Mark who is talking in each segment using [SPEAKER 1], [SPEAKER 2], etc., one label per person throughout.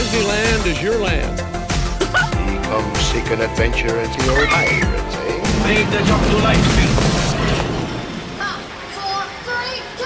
[SPEAKER 1] Disneyland is your land.
[SPEAKER 2] Come seek an adventure into your pirates, eh?
[SPEAKER 3] Make the jump to light speed.
[SPEAKER 4] 5, 4, 3, 2,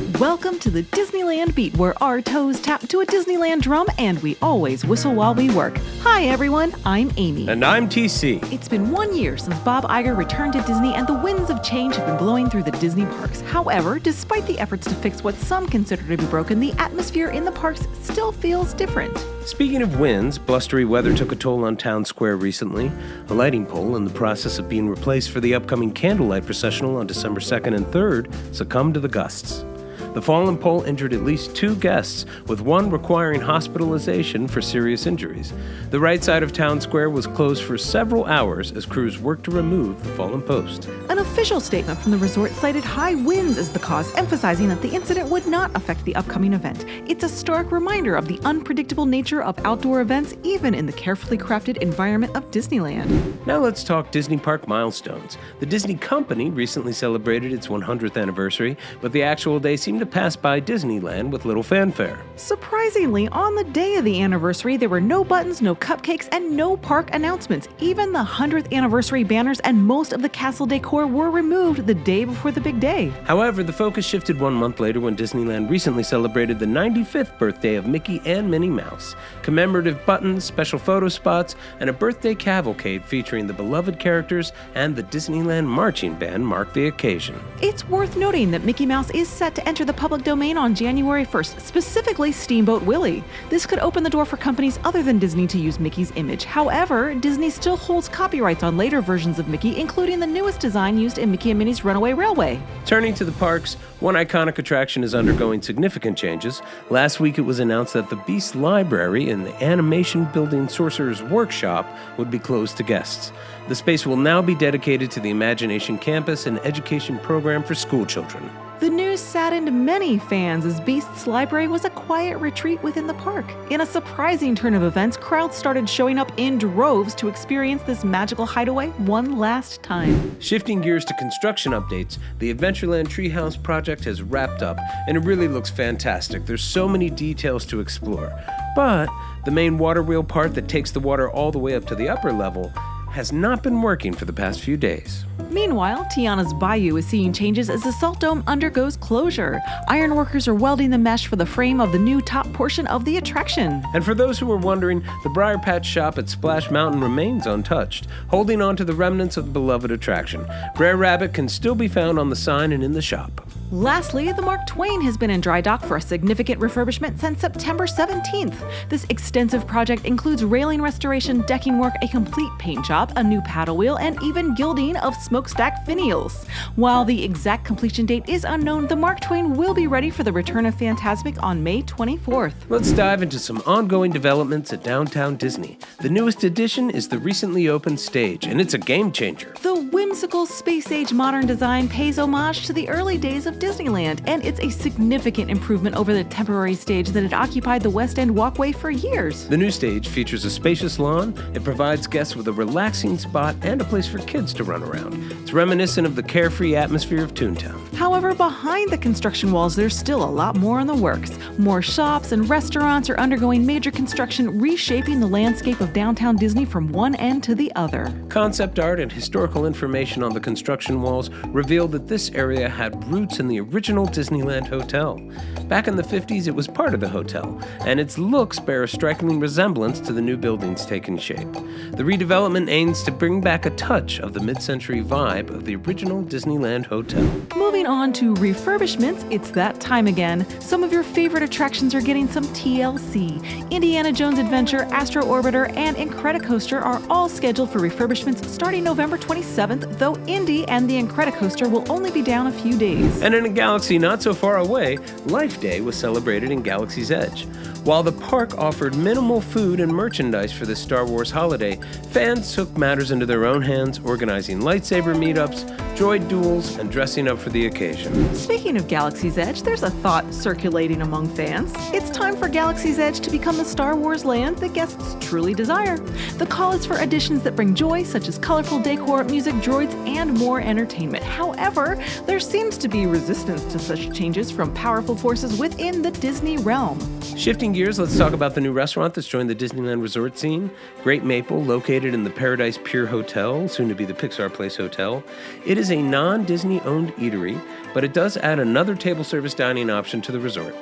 [SPEAKER 4] 1, go!
[SPEAKER 5] Welcome to the Disneyland Beat, where our toes tap to a Disneyland drum and we always whistle while we work. Hi everyone, I'm Amy.
[SPEAKER 6] And I'm TC.
[SPEAKER 5] It's been 1 year since Bob Iger returned to Disney and the winds of change have been blowing through the Disney parks. However, despite the efforts to fix what some consider to be broken, the atmosphere in the parks still feels different.
[SPEAKER 6] Speaking of winds, blustery weather took a toll on Town Square recently. A lighting pole in the process of being replaced for the upcoming candlelight processional on December 2nd and 3rd succumbed to the gusts. The fallen pole injured at least 2 guests, with one requiring hospitalization for serious injuries. The right side of Town Square was closed for several hours as crews worked to remove the fallen post.
[SPEAKER 5] An official statement from the resort cited high winds as the cause, emphasizing that the incident would not affect the upcoming event. It's a stark reminder of the unpredictable nature of outdoor events, even in the carefully crafted environment of Disneyland.
[SPEAKER 6] Now let's talk Disney Park Milestones. The Disney Company recently celebrated its 100th anniversary, but the actual day seemed to pass by Disneyland with little fanfare.
[SPEAKER 5] Surprisingly, on the day of the anniversary, there were no buttons, no cupcakes, and no park announcements. Even the 100th anniversary banners and most of the castle decor were removed the day before the big day.
[SPEAKER 6] However, the focus shifted 1 month later when Disneyland recently celebrated the 95th birthday of Mickey and Minnie Mouse. Commemorative buttons, special photo spots, and a birthday cavalcade featuring the beloved characters and the Disneyland Marching Band marked the occasion.
[SPEAKER 5] It's worth noting that Mickey Mouse is set to enter the public domain on January 1st, specifically Steamboat Willie. This could open the door for companies other than Disney to use Mickey's image. However, Disney still holds copyrights on later versions of Mickey, including the newest design used in Mickey and Minnie's Runaway Railway.
[SPEAKER 6] Turning to the parks, one iconic attraction is undergoing significant changes. Last week it was announced that the Beast Library in the Animation Building Sorcerer's Workshop would be closed to guests. The space will now be dedicated to the Imagination Campus, an education program for school children.
[SPEAKER 5] The news saddened many fans as Beast's Library was a quiet retreat within the park. In a surprising turn of events, crowds started showing up in droves to experience this magical hideaway one last time.
[SPEAKER 6] Shifting gears to construction updates, the Adventureland Treehouse project has wrapped up, and it really looks fantastic. There's so many details to explore. But the main water wheel part that takes the water all the way up to the upper level has not been working for the past few days.
[SPEAKER 5] Meanwhile, Tiana's Bayou is seeing changes as the Salt Dome undergoes closure. Ironworkers are welding the mesh for the frame of the new top portion of the attraction.
[SPEAKER 6] And for those who are wondering, the Briar Patch shop at Splash Mountain remains untouched, holding on to the remnants of the beloved attraction. Brer Rabbit can still be found on the sign and in the shop.
[SPEAKER 5] Lastly, the Mark Twain has been in dry dock for a significant refurbishment since September 17th. This extensive project includes railing restoration, decking work, a complete paint job, a new paddle wheel, and even gilding of smokestack finials. While the exact completion date is unknown, the Mark Twain will be ready for the return of Fantasmic on May 24th.
[SPEAKER 6] Let's dive into some ongoing developments at Downtown Disney. The newest addition is the recently opened stage, and it's a game changer.
[SPEAKER 5] The whimsical space-age modern design pays homage to the early days of Disneyland, and it's a significant improvement over the temporary stage that had occupied the West End walkway for years.
[SPEAKER 6] The new stage features a spacious lawn. It provides guests with a relaxing spot and a place for kids to run around. It's reminiscent of the carefree atmosphere of Toontown.
[SPEAKER 5] However, behind the construction walls, there's still a lot more in the works. More shops and restaurants are undergoing major construction, reshaping the landscape of downtown Disney from one end to the other.
[SPEAKER 6] Concept art and historical information on the construction walls revealed that this area had roots in the original Disneyland Hotel. Back in the 50s, it was part of the hotel, and its looks bear a striking resemblance to the new buildings taking shape. The redevelopment aims to bring back a touch of the mid-century vibe of the original Disneyland Hotel.
[SPEAKER 5] Moving on to refurbishments, it's that time again. Some of your favorite attractions are getting some TLC. Indiana Jones Adventure, Astro Orbiter, and Incredicoaster are all scheduled for refurbishments starting November 27th, though Indy and the Incredicoaster will only be down a few days.
[SPEAKER 6] And in a galaxy not so far away, Life Day was celebrated in Galaxy's Edge. While the park offered minimal food and merchandise for this Star Wars holiday, fans took matters into their own hands, organizing lightsaber meetups, droid duels, and dressing up for the occasion.
[SPEAKER 5] Speaking of Galaxy's Edge, there's a thought circulating among fans. It's time for Galaxy's Edge to become the Star Wars land that guests truly desire. The call is for additions that bring joy, such as colorful decor, music, droids, and more entertainment. However, there seems to be resistance resistance to such changes from powerful forces within the Disney realm.
[SPEAKER 6] Shifting gears, let's talk about the new restaurant that's joined the Disneyland Resort scene. Great Maple, located in the Paradise Pier Hotel, soon to be the Pixar Place Hotel. It is a non-Disney owned eatery, but it does add another table service dining option to the resort.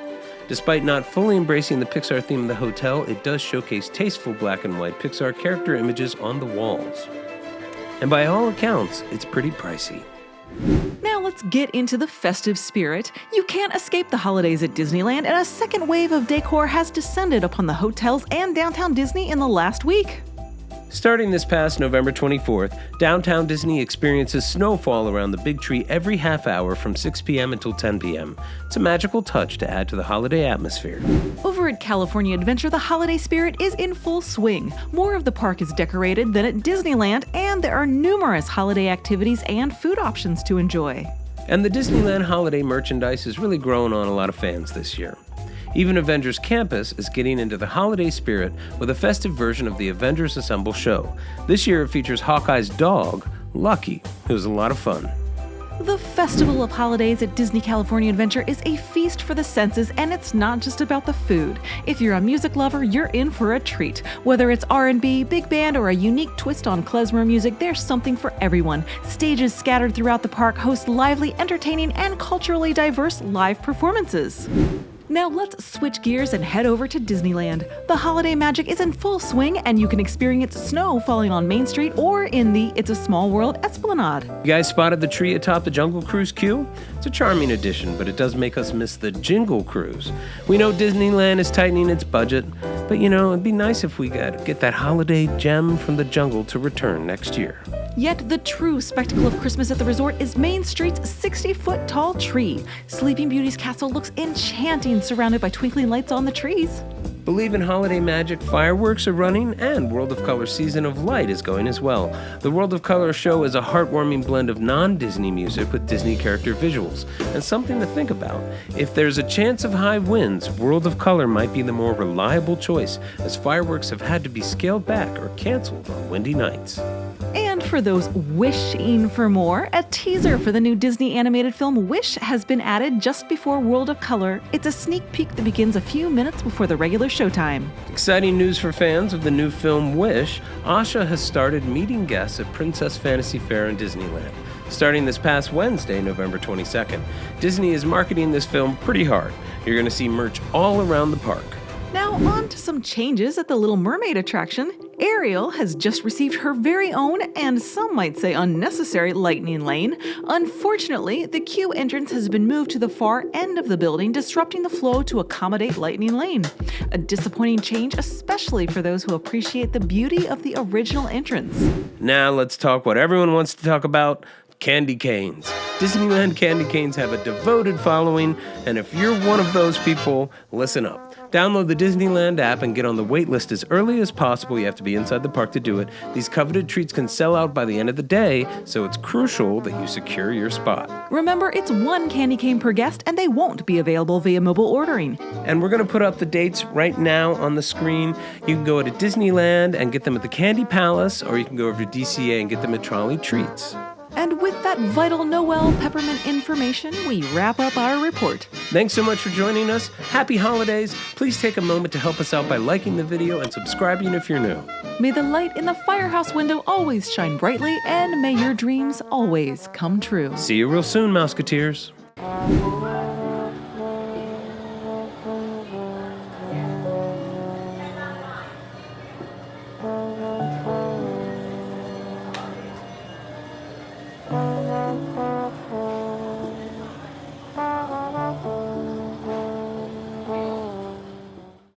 [SPEAKER 6] Despite not fully embracing the Pixar theme of the hotel, it does showcase tasteful black and white Pixar character images on the walls. And by all accounts, it's pretty pricey.
[SPEAKER 5] Now let's get into the festive spirit. You can't escape the holidays at Disneyland, and a second wave of decor has descended upon the hotels and downtown Disney in the last week.
[SPEAKER 6] Starting this past November 24th, downtown Disney experiences snowfall around the big tree every half hour from 6 p.m. until 10 p.m. It's a magical touch to add to the holiday atmosphere.
[SPEAKER 5] Over at California Adventure, the holiday spirit is in full swing. More of the park is decorated than at Disneyland, and there are numerous holiday activities and food options to enjoy.
[SPEAKER 6] And the Disneyland holiday merchandise is really growing on a lot of fans this year. Even Avengers Campus is getting into the holiday spirit with a festive version of the Avengers Assemble show. This year it features Hawkeye's dog, Lucky, who's a lot of fun.
[SPEAKER 5] The Festival of Holidays at Disney California Adventure is a feast for the senses, and it's not just about the food. If you're a music lover, you're in for a treat. Whether it's R&B, big band, or a unique twist on klezmer music, there's something for everyone. Stages scattered throughout the park host lively, entertaining, and culturally diverse live performances. Now let's switch gears and head over to Disneyland. The holiday magic is in full swing, and you can experience snow falling on Main Street or in the It's a Small World Esplanade.
[SPEAKER 6] You guys spotted the tree atop the Jungle Cruise queue? It's a charming addition, but it does make us miss the Jingle Cruise. We know Disneyland is tightening its budget, but it'd be nice if we get that holiday gem from the jungle to return next year.
[SPEAKER 5] Yet the true spectacle of Christmas at the resort is Main Street's 60-foot tall tree. Sleeping Beauty's castle looks enchanting, surrounded by twinkling lights on the trees.
[SPEAKER 6] Believe in holiday magic, fireworks are running, and World of Color Season of Light is going as well. The World of Color show is a heartwarming blend of non-Disney music with Disney character visuals, and something to think about. If there's a chance of high winds, World of Color might be the more reliable choice, as fireworks have had to be scaled back or canceled on windy nights.
[SPEAKER 5] And for those wishing for more, a teaser for the new Disney animated film Wish has been added just before World of Color. It's a sneak peek that begins a few minutes before the regular showtime.
[SPEAKER 6] Exciting news for fans of the new film Wish. Asha has started meeting guests at Princess Fantasy Fair in Disneyland. Starting this past Wednesday, November 22nd, Disney is marketing this film pretty hard. You're going to see merch all around the park.
[SPEAKER 5] Now on to some changes at the Little Mermaid attraction. Ariel has just received her very own, and some might say unnecessary, lightning lane. Unfortunately, the queue entrance has been moved to the far end of the building, disrupting the flow to accommodate lightning lane. A disappointing change, especially for those who appreciate the beauty of the original entrance.
[SPEAKER 6] Now let's talk what everyone wants to talk about, candy canes. Disneyland candy canes have a devoted following, and if you're one of those people, listen up. Download the Disneyland app and get on the wait list as early as possible. You have to be inside the park to do it. These coveted treats can sell out by the end of the day, so it's crucial that you secure your spot.
[SPEAKER 5] Remember, it's one candy cane per guest, and they won't be available via mobile ordering.
[SPEAKER 6] And we're going to put up the dates right now on the screen. You can go to Disneyland and get them at the Candy Palace, or you can go over to DCA and get them at Trolley Treats.
[SPEAKER 5] And with that vital Noel peppermint information, we wrap up our report.
[SPEAKER 6] Thanks so much for joining us. Happy holidays. Please take a moment to help us out by liking the video and subscribing if you're new.
[SPEAKER 5] May the light in the firehouse window always shine brightly, and may your dreams always come true.
[SPEAKER 6] See you real soon, Mouseketeers.